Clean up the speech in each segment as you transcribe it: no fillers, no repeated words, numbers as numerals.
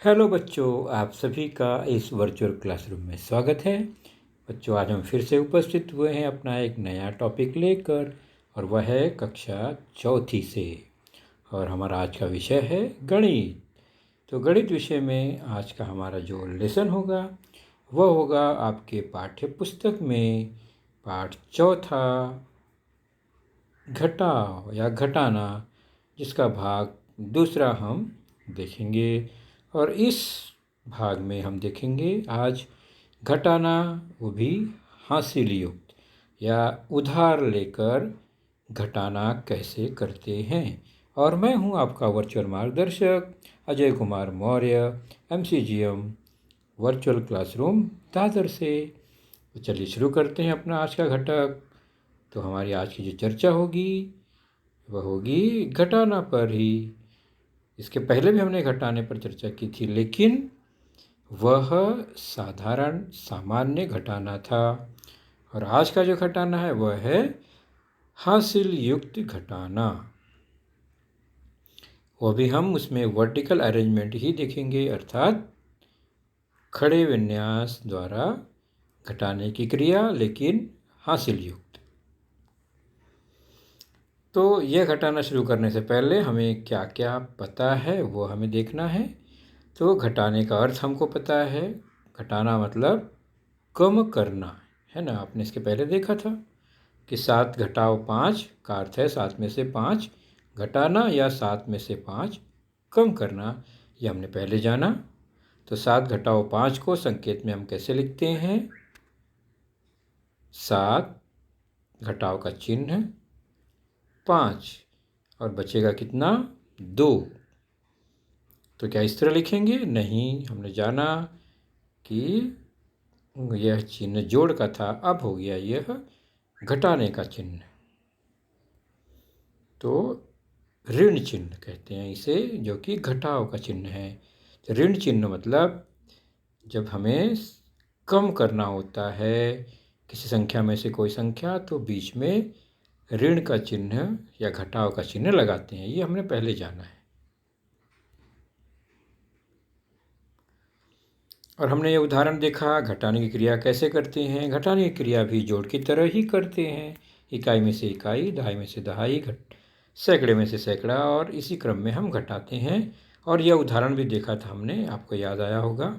Hello बच्चों, आप सभी का इस वर्चुअल क्लासरूम में स्वागत है। बच्चों, आज हम फिर से उपस्थित हुए हैं अपना एक नया टॉपिक लेकर, और वह है कक्षा चौथी से। और हमारा आज का विषय है गणित। तो गणित विषय में आज का हमारा जो लेसन होगा वह होगा आपके पाठ्य पुस्तक में पाठ चौथा, घटाव या घटाना, जिसका भाग दूसरा हम देखेंगे। और इस भाग में हम देखेंगे आज घटाना, वो भी हासिल युक्त या उधार लेकर घटाना कैसे करते हैं। और मैं हूं आपका वर्चुअल मार्गदर्शक Ajay Kumar Maurya, MCGM virtual classroom Dadar से। तो चलिए शुरू करते हैं अपना आज का घटक। तो हमारी आज की जो चर्चा होगी वह होगी घटाना पर ही। इसके पहले भी हमने घटाने पर चर्चा की थी, लेकिन वह साधारण सामान्य घटाना था। और आज का जो घटाना है वह है हासिल युक्त घटाना। वो भी हम उसमें वर्टिकल अरेंजमेंट ही देखेंगे, अर्थात खड़े विन्यास द्वारा घटाने की क्रिया, लेकिन हासिल युक्त। तो यह घटाना शुरू करने से पहले हमें क्या क्या पता है वो हमें देखना है। तो घटाने का अर्थ हमको पता है। घटाना मतलब कम करना, है ना। आपने इसके पहले देखा था कि 7 घटाओ 5 का अर्थ है 7 में से 5 घटाना या 7 में से 5 कम करना। ये हमने पहले जाना। तो 7 घटाओ 5 को संकेत में हम कैसे लिखते हैं? 7 घटाव का चिन्ह 5 और बचेगा कितना? 2। तो क्या इस तरह लिखेंगे? नहीं, हमने जाना कि यह चिन्ह जोड़ का था, अब हो गया यह घटाने का चिन्ह। तो ऋण चिन्ह कहते हैं इसे, जो कि घटाव का चिन्ह है। तो ऋण चिन्ह मतलब जब हमें कम करना होता है किसी संख्या में से कोई संख्या, तो बीच में ऋण का चिन्ह या घटाव का चिन्ह लगाते हैं। ये हमने पहले जाना है। और हमने ये उदाहरण देखा घटाने की क्रिया कैसे करते हैं। घटाने की क्रिया भी जोड़ की तरह ही करते हैं। इकाई में से इकाई, दहाई में से दहाई, सैकड़े में से सैकड़ा, और इसी क्रम में हम घटाते हैं। और यह उदाहरण भी देखा था हमने, आपको याद आया होगा।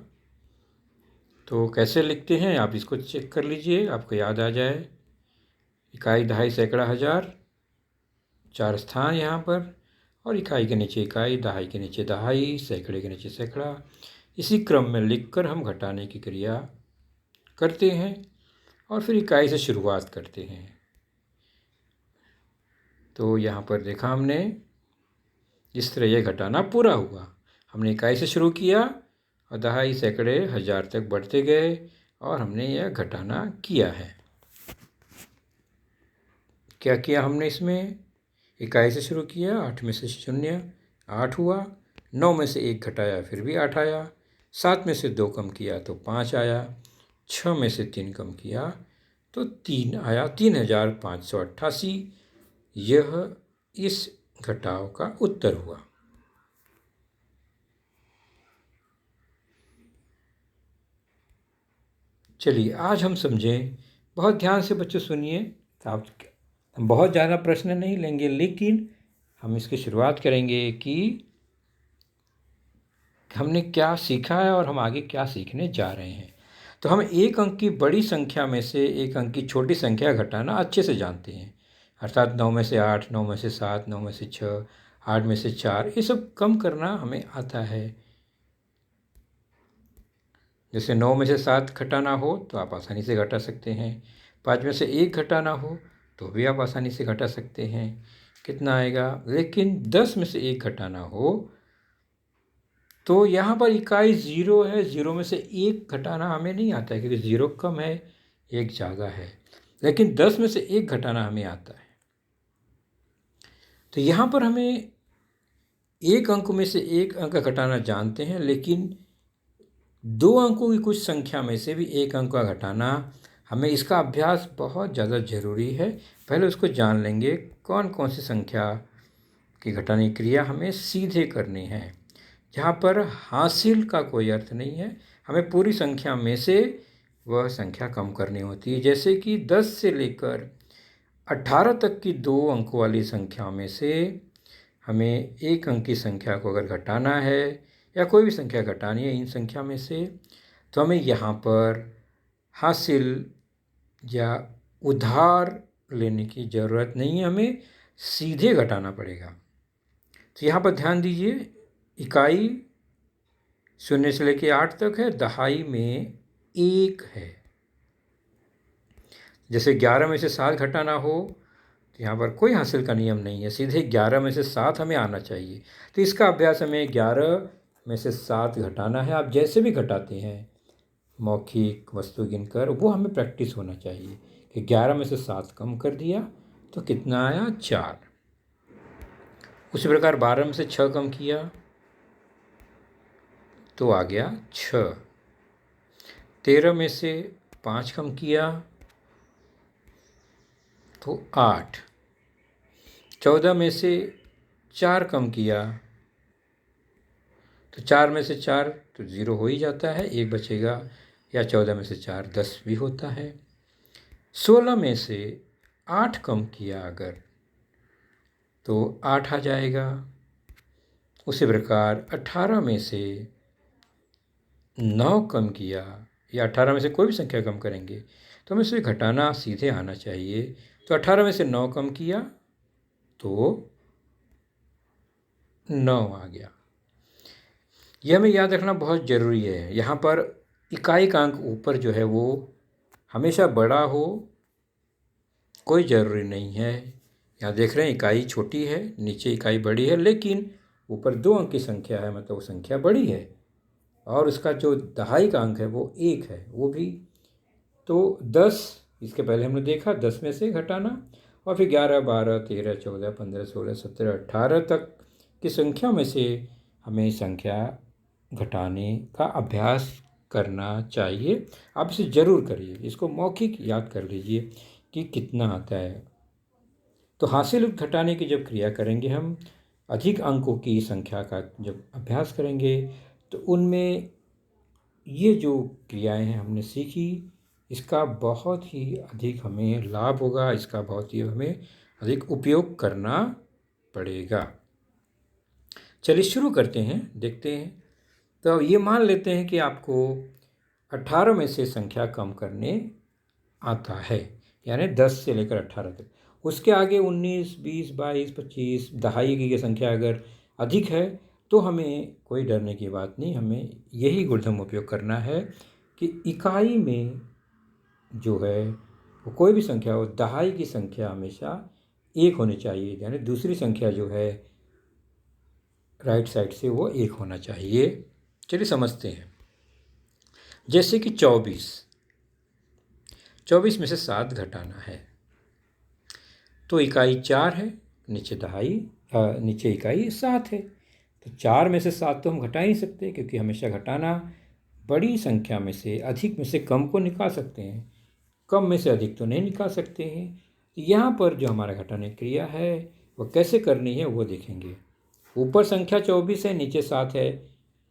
तो कैसे लिखते हैं आप इसको चेक कर लीजिए, आपको याद आ जाए। इकाई, दहाई, सैकड़ा, हजार, 4 स्थान यहाँ पर। और इकाई के नीचे इकाई, दहाई के नीचे दहाई, सैकड़े के नीचे सैकड़ा। इसी क्रम में लिखकर हम घटाने की क्रिया करते हैं और फिर इकाई से शुरुआत करते हैं। तो यहाँ पर देखा हमने, इस तरह यह घटाना पूरा हुआ। हमने इकाई से शुरू किया और दहाई, सैकड़े, हजार तक बढ़ते गए और हमने यह घटाना किया है। क्या किया हमने इसमें? इकाई से शुरू किया, 8 में से 0 8 हुआ, 9 में से 1 घटाया फिर भी 8 आया, 7 में से 2 कम किया तो 5 आया, 6 में से 3 कम किया तो 3 आया, 3588। यह इस घटाव का उत्तर हुआ। चलिए आज हम समझें, बहुत ध्यान से बच्चों सुनिए। आप हम बहुत ज़्यादा प्रश्न नहीं लेंगे, लेकिन हम इसकी शुरुआत करेंगे कि हमने क्या सीखा है और हम आगे क्या सीखने जा रहे हैं। तो हम एक अंक की बड़ी संख्या में से एक अंक की छोटी संख्या घटाना अच्छे से जानते हैं, अर्थात 9 में से 8, 9 में से 7, 9 में से 6, 8 में से 4, ये सब कम करना हमें आता है। जैसे 9 में से 7 घटाना हो तो आप आसानी से घटा सकते हैं। 5 में से 1 घटाना हो तो भी आप आसानी से घटा सकते हैं। कितना आएगा? लेकिन 10 में से 1 घटाना हो तो यहाँ पर इकाई 0 है, 0 में से 1 घटाना हमें नहीं आता है क्योंकि 0 कम है, 1 ज़्यादा है। लेकिन 10 में से 1 घटाना हमें आता है। तो यहाँ पर हमें एक अंक में से एक अंक घटाना जानते हैं, लेकिन 2 अंकों की कुछ संख्या में से भी एक अंक का घटाना, हमें इसका अभ्यास बहुत ज़्यादा ज़रूरी है। पहले उसको जान लेंगे कौन कौन सी संख्या की घटाने की क्रिया हमें सीधे करनी है। जहाँ पर हासिल का कोई अर्थ नहीं है, हमें पूरी संख्या में से वह संख्या कम करनी होती है। जैसे कि 10 से लेकर 18 तक की 2 अंकों वाली संख्या में से हमें 1 अंक की संख्या को अगर घटाना है या कोई भी संख्या घटानी है इन संख्या में से, तो हमें यहाँ पर हासिल या उधार लेने की ज़रूरत नहीं है, हमें सीधे घटाना पड़ेगा। तो यहाँ पर ध्यान दीजिए, इकाई 0 से लेकर 8 तक है, दहाई में 1 है। जैसे 11 में से 7 घटाना हो तो यहाँ पर कोई हासिल का नियम नहीं है, सीधे 11 में से 7 हमें आना चाहिए। तो इसका अभ्यास हमें 11 में से 7 घटाना है। आप जैसे भी घटाते हैं मौखिक वस्तु गिनकर, वो हमें प्रैक्टिस होना चाहिए कि 11 में से 7 कम कर दिया तो कितना आया, 4। उसी प्रकार 12 में से 6 कम किया तो आ गया 6। 13 में से 5 कम किया तो 8। 14 में से 4 कम किया तो 4 में से 4 तो 0 हो ही जाता है, 1 बचेगा, या 14 में से 4 10 भी होता है। 16 में से 8 कम किया अगर तो 8 आ जाएगा। उसी प्रकार 18 में से 9 कम किया, या 18 में से कोई भी संख्या कम करेंगे तो हमें इसे घटाना सीधे आना चाहिए। तो 18 में से 9 कम किया तो 9 आ गया। यह हमें याद रखना बहुत ज़रूरी है। यहाँ पर इकाई का अंक ऊपर जो है वो हमेशा बड़ा हो, कोई ज़रूरी नहीं है। यहाँ देख रहे हैं इकाई छोटी है, नीचे इकाई बड़ी है, लेकिन ऊपर 2 अंक की संख्या है, मतलब वो संख्या बड़ी है, और उसका जो दहाई का अंक है वो 1 है, वो भी। तो 10, इसके पहले हमने देखा 10 में से घटाना, और फिर 11, 12, 13, 14, 15, 16, 17, 18 तक की संख्या में से हमें संख्या घटाने का अभ्यास करना चाहिए। आप इसे ज़रूर करिए, इसको मौखिक याद कर लीजिए कि कितना आता है। तो हासिल घटाने की जब क्रिया करेंगे, हम अधिक अंकों की संख्या का जब अभ्यास करेंगे, तो उनमें ये जो क्रियाएं हैं हमने सीखी, इसका बहुत ही अधिक हमें लाभ होगा, इसका बहुत ही हमें अधिक उपयोग करना पड़ेगा। चलिए शुरू करते हैं, देखते हैं। तो अब ये मान लेते हैं कि आपको 18 में से संख्या कम करने आता है, यानी 10 से लेकर 18 तक। उसके आगे 19, 20, 22, 25 दहाई की संख्या अगर अधिक है तो हमें कोई डरने की बात नहीं, हमें यही गुणधर्म उपयोग करना है कि इकाई में जो है वो कोई भी संख्या हो, दहाई की संख्या हमेशा 1 होनी चाहिए, यानी दूसरी संख्या जो है राइट साइड से वो 1 होना चाहिए। चलिए समझते हैं। जैसे कि 24 में से 7 घटाना है तो इकाई 4 है, नीचे दहाई नीचे इकाई 7 है। तो 4 में से 7 तो हम घटा ही नहीं सकते, क्योंकि हमेशा घटाना बड़ी संख्या में से अधिक में से कम को निकाल सकते हैं, कम में से अधिक तो नहीं निकाल सकते हैं। तो यहाँ पर जो हमारा घटाने की क्रिया है वह कैसे करनी है वो देखेंगे। ऊपर संख्या 24 है, नीचे 7 है,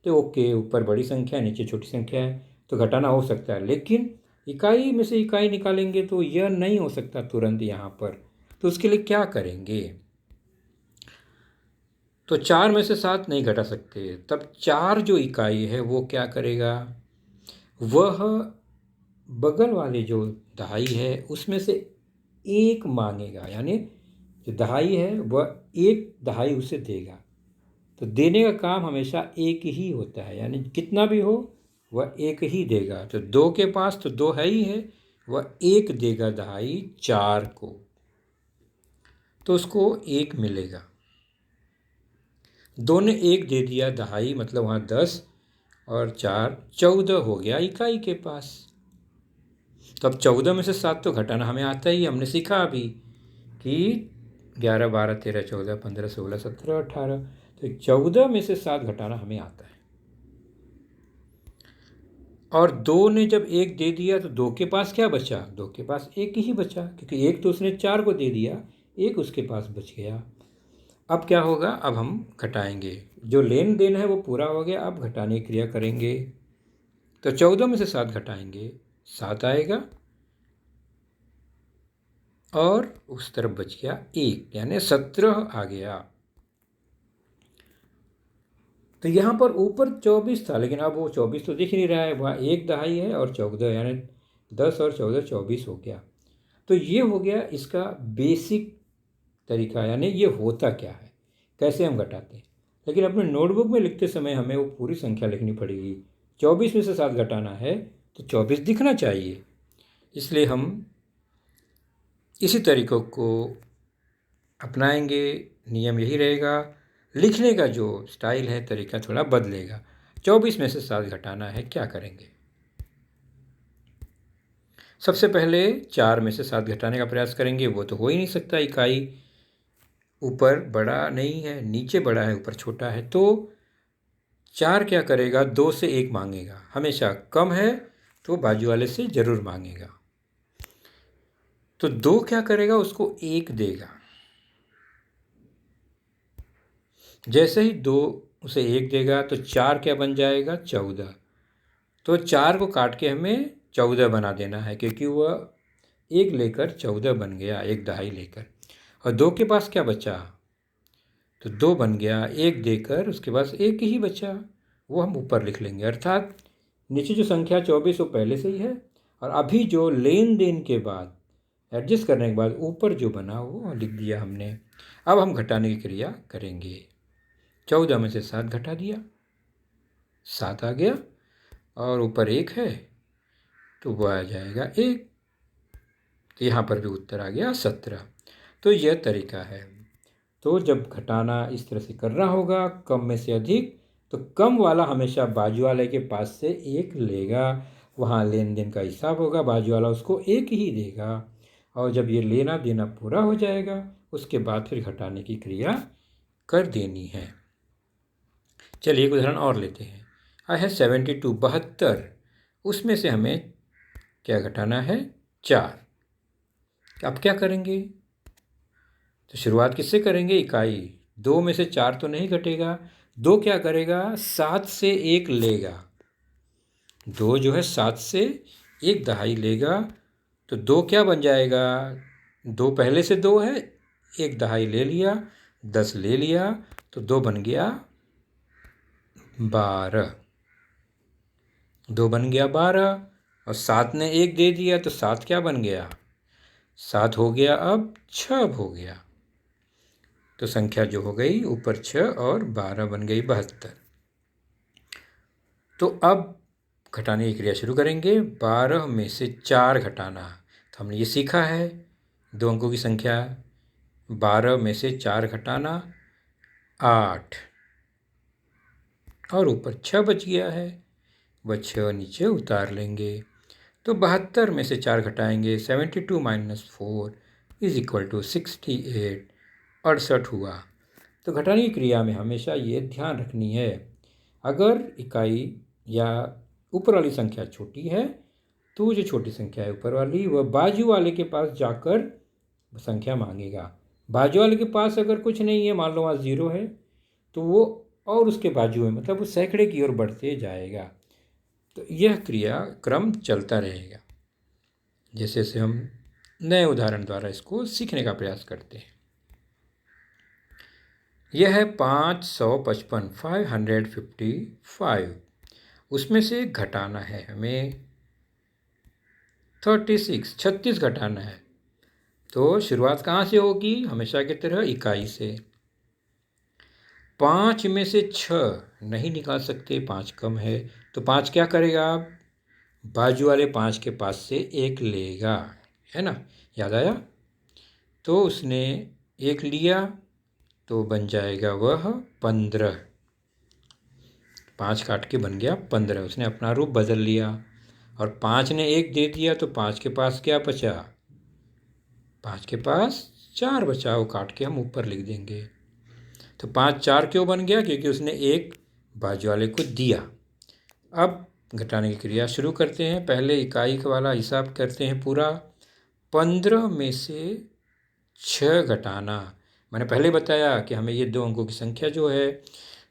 तो ओके, ऊपर बड़ी संख्या है, नीचे छोटी संख्या है, तो घटाना हो सकता है। लेकिन इकाई में से इकाई निकालेंगे तो यह नहीं हो सकता तुरंत यहाँ पर। तो उसके लिए क्या करेंगे? तो 4 में से 7 नहीं घटा सकते, तब 4 जो इकाई है वो क्या करेगा, वह बगल वाली जो दहाई है उसमें से 1 मांगेगा, यानी जो दहाई है वह 1 दहाई उसे देगा। तो देने का काम हमेशा 1 ही होता है, यानी कितना भी हो वह 1 ही देगा। तो 2 के पास तो 2 है ही है, वह 1 देगा दहाई 4 को, तो उसको 1 मिलेगा। 2 ने 1 दे दिया दहाई, मतलब वहाँ 10 और 4 14 हो गया इकाई के पास। तो अब 14 में से 7 तो घटाना हमें आता ही, हमने सीखा अभी कि 11, 12, 13, 14, 15, 16, 17, 18, तो 14 में से 7 घटाना हमें आता है। और 2 ने जब 1 दे दिया तो 2 के पास क्या बचा, 2 के पास 1 ही बचा, क्योंकि 1 तो उसने 4 को दे दिया, 1 उसके पास बच गया। अब क्या होगा, अब हम घटाएंगे, जो लेन देन है वो पूरा हो गया, अब घटाने की क्रिया करेंगे। तो 14 में से 7 घटाएंगे, 7 आएगा और उस तरफ बच गया 1, यानी 17 आ गया। तो यहाँ पर ऊपर 24 था, लेकिन अब वो 24 तो दिख नहीं रहा है, वहाँ 1 दहाई है और 14, यानी 10 और 14 24 हो गया। तो ये हो गया इसका बेसिक तरीका, यानी ये होता क्या है, कैसे हम घटाते हैं। लेकिन अपने नोटबुक में लिखते समय हमें वो पूरी संख्या लिखनी पड़ेगी। 24 में से 7 घटाना है तो 24 दिखना चाहिए, इसलिए हम इसी तरीक़ों को अपनाएंगे। नियम यही रहेगा, लिखने का जो स्टाइल है, तरीका थोड़ा बदलेगा। 24 में से 7 घटाना है, क्या करेंगे। सबसे पहले 4 में से 7 घटाने का प्रयास करेंगे, वो तो हो ही नहीं सकता, इकाई ऊपर बड़ा नहीं है, नीचे बड़ा है, ऊपर छोटा है। तो 4 क्या करेगा, 2 से 1 मांगेगा, हमेशा कम है तो बाजू वाले से ज़रूर मांगेगा। तो 2 क्या करेगा, उसको 1 देगा। जैसे ही 2 उसे 1 देगा तो 4 क्या बन जाएगा, 14। तो 4 को काट के हमें 14 बना देना है, क्योंकि वह 1 लेकर 14 बन गया, 1 दहाई लेकर। और 2 के पास क्या बचा, तो 2 बन गया, 1 देकर उसके पास 1 ही बचा, वो हम ऊपर लिख लेंगे। अर्थात नीचे जो संख्या 24 वो पहले से ही है, और अभी जो लेन देन के बाद एडजस्ट करने के बाद ऊपर जो बना वो लिख दिया हमने। अब हम घटाने की क्रिया करेंगे। 14 में से 7 घटा दिया, 7 आ गया, और ऊपर 1 है तो वह आ जाएगा 1। तो यहाँ पर भी उत्तर आ गया 17। तो यह तरीका है। तो जब घटाना इस तरह से करना होगा, कम में से अधिक, तो कम वाला हमेशा बाजू वाले के पास से 1 लेगा, वहाँ लेन देन का हिसाब होगा, बाजू वाला उसको 1 ही देगा। और जब ये लेना देना पूरा हो जाएगा, उसके बाद फिर घटाने की क्रिया कर देनी है। चलिए एक उदाहरण और लेते हैं। आई है 72, 72, उसमें से हमें क्या घटाना है, 4। अब क्या करेंगे, तो शुरुआत किससे करेंगे, इकाई। 2 में से 4 तो नहीं घटेगा, 2 क्या करेगा, 7 से 1 लेगा। 2 जो है 7 से 1 दहाई लेगा, तो 2 क्या बन जाएगा, 2 पहले से 2 है, 1 दहाई ले लिया, 10 ले लिया, तो 2 बन गया 12। 2 बन गया 12, और 7 ने 1 दे दिया, तो 7 क्या बन गया, 7 हो गया, अब 6 हो गया। तो संख्या जो हो गई ऊपर 6 और 12 बन गई 72। तो अब घटाने की क्रिया शुरू करेंगे। 12 में से 4 घटाना, तो हमने ये सीखा है, 2 अंकों की संख्या। 12 में से 4 घटाना 8, और ऊपर 6 बच गया है, वह 6 नीचे उतार लेंगे। तो 72 में से 4 घटाएंगे, 72 माइनस 4 इज इक्वल टू 68, 68 हुआ। तो घटाने की क्रिया में हमेशा ये ध्यान रखनी है, अगर इकाई या ऊपर वाली संख्या छोटी है, तो जो छोटी संख्या है ऊपर वाली, वह बाजू वाले के पास जाकर संख्या मांगेगा। बाजू वाले के पास अगर कुछ नहीं है, मान लो वहाँ 0 है, तो वो और उसके बाजू में, मतलब वो सैकड़े की ओर बढ़ते जाएगा। तो यह क्रिया क्रम चलता रहेगा। जैसे से हम नए उदाहरण द्वारा इसको सीखने का प्रयास करते हैं। यह है 555, 555, उसमें से घटाना है हमें 36, 36 घटाना है। तो शुरुआत कहाँ से होगी, हमेशा की तरह इकाई से। 5 में से 6 नहीं निकाल सकते, 5 कम है, तो 5 क्या करेगा, आप बाजू वाले 5 के पास से 1 लेगा, है ना, याद आया। तो उसने 1 लिया, तो बन जाएगा वह 15। 5 काट के बन गया 15, उसने अपना रूप बदल लिया। और 5 ने 1 दे दिया, तो 5 के पास क्या बचा, 5 के पास 4 बचा, वो काट के हम ऊपर लिख देंगे। तो 5 4 क्यों बन गया, क्योंकि उसने 1 बाजू वाले को दिया। अब घटाने की क्रिया शुरू करते हैं। पहले इकाई वाला हिसाब करते हैं पूरा। 15 में से 6 घटाना, मैंने पहले बताया कि हमें ये 2 अंकों की संख्या जो है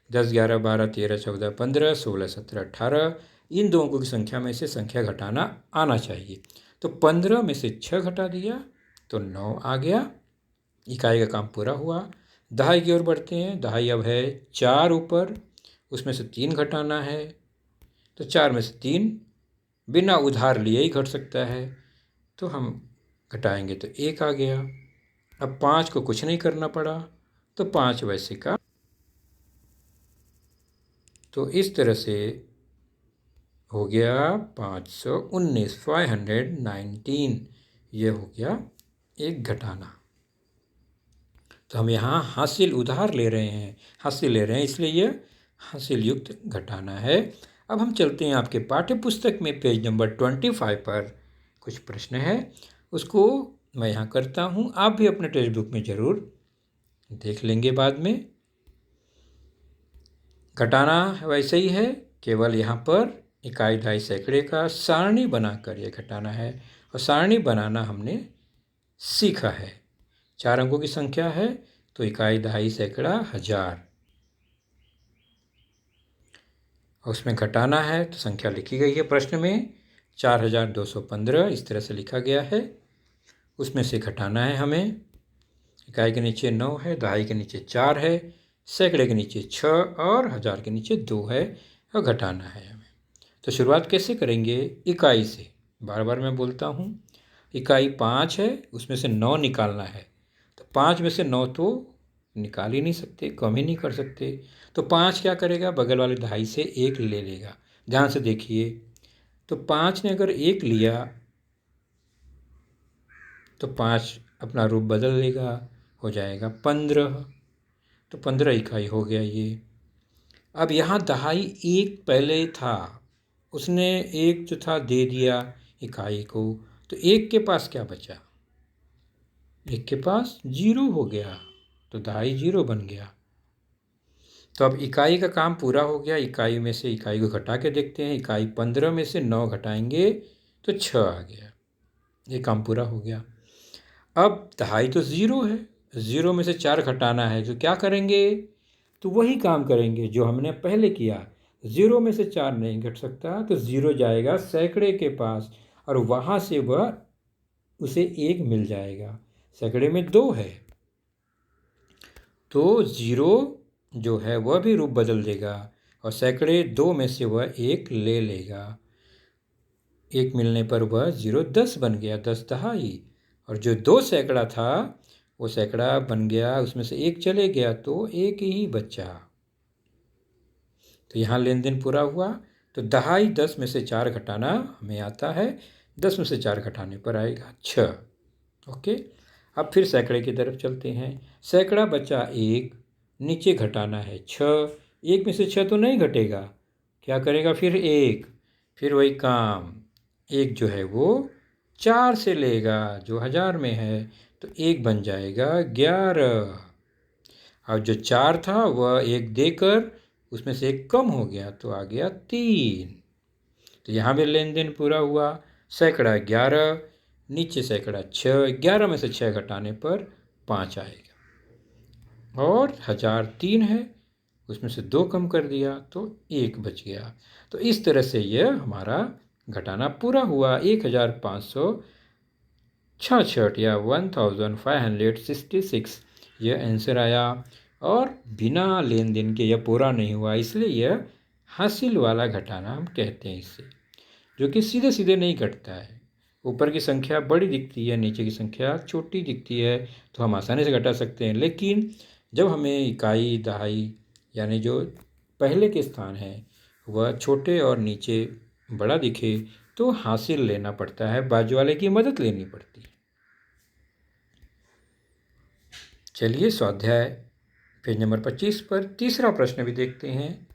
10, 11, 12, 13, 14, 15, 16, 17, 18, इन 2 अंकों की संख्या में से संख्या घटाना आना चाहिए। तो 15 में से 6 घटा दिया तो 9 आ गया। इकाई का काम पूरा हुआ। दहाई की ओर बढ़ते हैं। दहाई अब है 4 ऊपर, उसमें से 3 घटाना है। तो 4 में से 3 बिना उधार लिए ही घट सकता है, तो हम घटाएंगे तो 1 आ गया। अब 5 को कुछ नहीं करना पड़ा, तो 5 वैसे का। तो इस तरह से हो गया 519, 519, ये हो गया एक घटाना। तो हम यहाँ हासिल उधार ले रहे हैं, हासिल ले रहे हैं, इसलिए ये हासिल युक्त घटाना है। अब हम चलते हैं आपके पाठ्य पुस्तक में पेज नंबर 25 पर कुछ प्रश्न है, उसको मैं यहाँ करता हूँ। आप भी अपने टेक्स्ट बुक में ज़रूर देख लेंगे बाद में। घटाना वैसे ही है, केवल यहाँ पर इकाई, दहाई, सैकड़े का सारणी बनाकर ये घटाना है, और सारणी बनाना हमने सीखा है। 4 अंकों की संख्या है, तो इकाई, दहाई, सैकड़ा, हजार, और उसमें घटाना है तो संख्या लिखी गई है प्रश्न में 4215, इस तरह से लिखा गया है। उसमें से घटाना है हमें, इकाई के नीचे 9 है, दहाई के नीचे 4 है, सैकड़े के नीचे 6 और हजार के नीचे 2 है, और घटाना है हमें। तो शुरुआत कैसे करेंगे? इकाई से। बार बार मैं बोलता हूँ, इकाई 5 है, उसमें से 9 निकालना है। तो 5 में से 9 तो निकाल ही नहीं सकते, कम ही नहीं कर सकते। तो 5 क्या करेगा? बगल वाले दहाई से 1 ले लेगा। ध्यान से देखिए, तो 5 ने अगर 1 लिया तो 5 अपना रूप बदल लेगा, हो जाएगा 15। तो 15 इकाई हो गया ये। अब यहाँ दहाई 1 पहले था, उसने 1 जो था दे दिया इकाई को, तो 1 के पास क्या बचा? 1 के पास 0 हो गया, तो दहाई 0 बन गया। तो अब इकाई का काम पूरा हो गया। इकाई में से इकाई को घटा के देखते हैं। इकाई 15 में से 9 घटाएंगे तो 6 आ गया, ये काम पूरा हो गया। अब दहाई तो 0 है, 0 में से 4 घटाना है, तो क्या करेंगे? तो वही काम करेंगे जो हमने पहले किया। 0 में से 4 नहीं घट सकता, तो 0 जाएगा सैकड़े के पास, और वहाँ से वह उसे 1 मिल जाएगा। सैकड़े में 2 है, तो 0 जो है वह भी रूप बदल देगा, और सैकड़े 2 में से वह 1 ले लेगा। 1 मिलने पर वह 0 10 बन गया, 10 दहाई। और जो 2 सैकड़ा था वो सैकड़ा बन गया, उसमें से 1 चले गया, तो 1 ही बचा। तो यहाँ लेन देन पूरा हुआ। तो दहाई 10 में से 4 घटाना हमें आता है, 10 में से 4 घटाने पर आएगा 6। ओके, अब फिर सैकड़े की तरफ चलते हैं। सैकड़ा बचा 1, नीचे घटाना है 6। 1 में से 6 तो नहीं घटेगा, क्या करेगा फिर? 1, फिर वही काम, 1 जो है वो 4 से लेगा जो हजार में है, तो 1 बन जाएगा 11। और जो 4 था वह 1 देकर उसमें से 1 कम हो गया, तो आ गया 3। तो यहाँ भी लेन देन पूरा हुआ। सैकड़ा 11, नीचे सैकड़ा 6, 11 में से 6 घटाने पर 5 आएगा, और हजार 3 है, उसमें से 2 कम कर दिया तो 1 बच गया। तो इस तरह से यह हमारा घटाना पूरा हुआ। 1566 या 1566 यह आंसर आया, और बिना लेन देन के यह पूरा नहीं हुआ, इसलिए यह हासिल वाला घटाना हम कहते हैं इसे, जो कि सीधे सीधे नहीं घटता है। ऊपर की संख्या बड़ी दिखती है, नीचे की संख्या छोटी दिखती है, तो हम आसानी से घटा सकते हैं। लेकिन जब हमें इकाई, दहाई यानी जो पहले के स्थान हैं वह छोटे और नीचे बड़ा दिखे, तो हासिल लेना पड़ता है, बाजू वाले की मदद लेनी पड़ती है। चलिए स्वाध्याय पेज नंबर 25 पर तीसरा प्रश्न भी देखते हैं।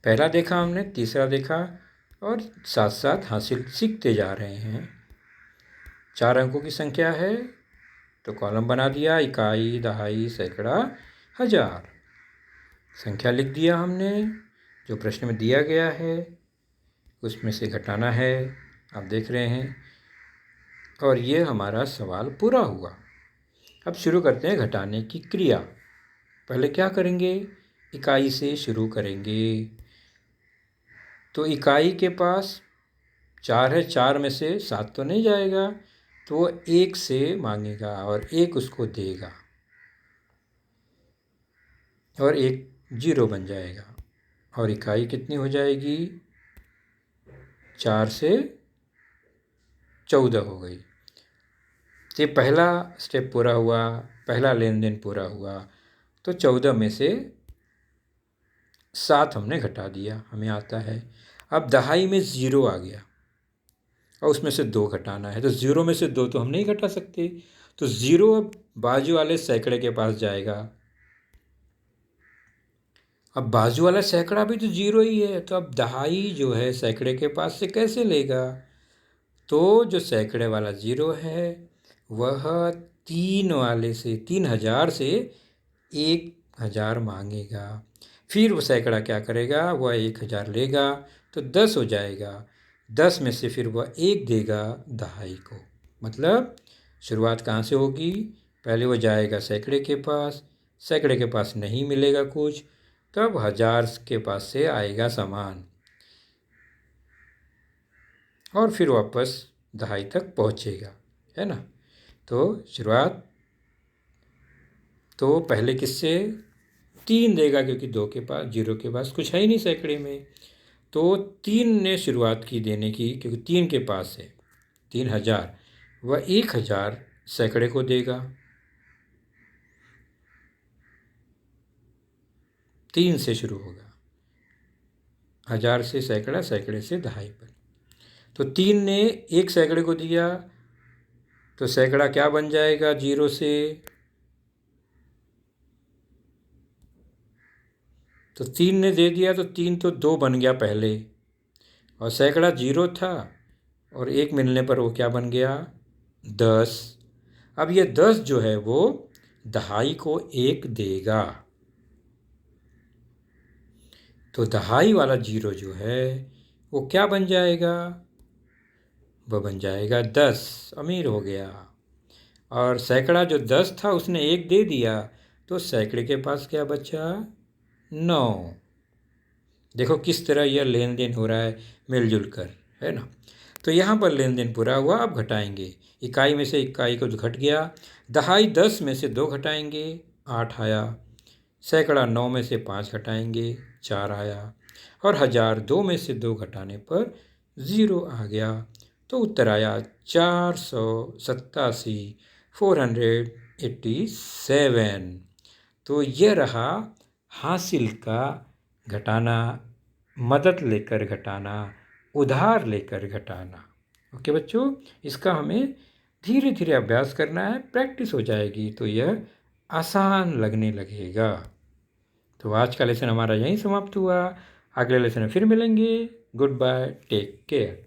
पहला देखा हमने, तीसरा देखा, और साथ साथ हासिल सीखते जा रहे हैं। 4 अंकों की संख्या है, तो कॉलम बना दिया, इकाई, दहाई, सैकड़ा, हजार। संख्या लिख दिया हमने जो प्रश्न में दिया गया है, उसमें से घटाना है, आप देख रहे हैं। और ये हमारा सवाल पूरा हुआ। अब शुरू करते हैं घटाने की क्रिया। पहले क्या करेंगे, इकाई से शुरू करेंगे। तो इकाई के पास 4 है, 4 में से 7 तो नहीं जाएगा, तो वो 1 से मांगेगा और 1 उसको देगा और 1 0 बन जाएगा और इकाई कितनी हो जाएगी, 4 से 14 हो गई। तो ये पहला स्टेप पूरा हुआ, पहला लेन देन पूरा हुआ। तो 14 में से 7 हमने घटा दिया, हमें आता है। अब दहाई में 0 आ गया और उसमें से 2 घटाना है, तो 0 में से 2 तो हम नहीं घटा सकते, तो 0 अब बाजू वाले सैकड़े के पास जाएगा। अब बाजू वाला सैकड़ा भी तो 0 ही है, तो अब दहाई जो है सैकड़े के पास से कैसे लेगा। तो जो सैकड़े वाला 0 है वह 3 वाले से 3000 से 1000 मांगेगा। फिर वो सैकड़ा क्या करेगा, वह 1000 लेगा तो 10 हो जाएगा। 10 में से फिर वह 1 देगा दहाई को। मतलब शुरुआत कहाँ से होगी, पहले वो जाएगा सैकड़े के पास, सैकड़े के पास नहीं मिलेगा कुछ, तब 1000 के पास से आएगा सामान और फिर वापस दहाई तक पहुँचेगा, है ना। तो शुरुआत तो पहले किससे, 3 देगा, क्योंकि 2 के पास 0 के पास कुछ है ही नहीं सैकड़े में। तो 3 ने शुरुआत की देने की, क्योंकि 3 के पास है 3000, वह 1000 सैकड़े को देगा। 3 से शुरू होगा, 1000 से सैकड़ा, सैकड़े से दहाई पर। तो 3 ने 1 सैकड़े को दिया, तो सैकड़ा क्या बन जाएगा 0 से, तो 3 ने दे दिया तो 3 तो 2 बन गया पहले, और सैकड़ा 0 था और 1 मिलने पर वो क्या बन गया 10। अब ये 10 जो है वो दहाई को 1 देगा, तो दहाई वाला 0 जो है वो क्या बन जाएगा, वह बन जाएगा 10, अमीर हो गया। और सैकड़ा जो 10 था उसने 1 दे दिया, तो सैकड़े के पास क्या बचा 9। देखो किस तरह यह लेन देन हो रहा है मिलजुल कर, है ना। तो यहाँ पर लेन देन पूरा हुआ। अब घटाएंगे, इकाई में से इकाई को घट गया, दहाई 10 में से 2 घटाएंगे 8 आया, सैकड़ा 9 में से 5 घटाएंगे 4 आया, और 1000 2 में से 2 घटाने पर 0 आ गया। तो उत्तर आया 487, 487। तो यह रहा हासिल का घटाना, मदद लेकर घटाना, उधार लेकर घटाना। ओके बच्चों, इसका हमें धीरे धीरे अभ्यास करना है, प्रैक्टिस हो जाएगी तो यह आसान लगने लगेगा। तो आज का लेसन हमारा यहीं समाप्त हुआ, अगले लेसन में फिर मिलेंगे। Goodbye, take care.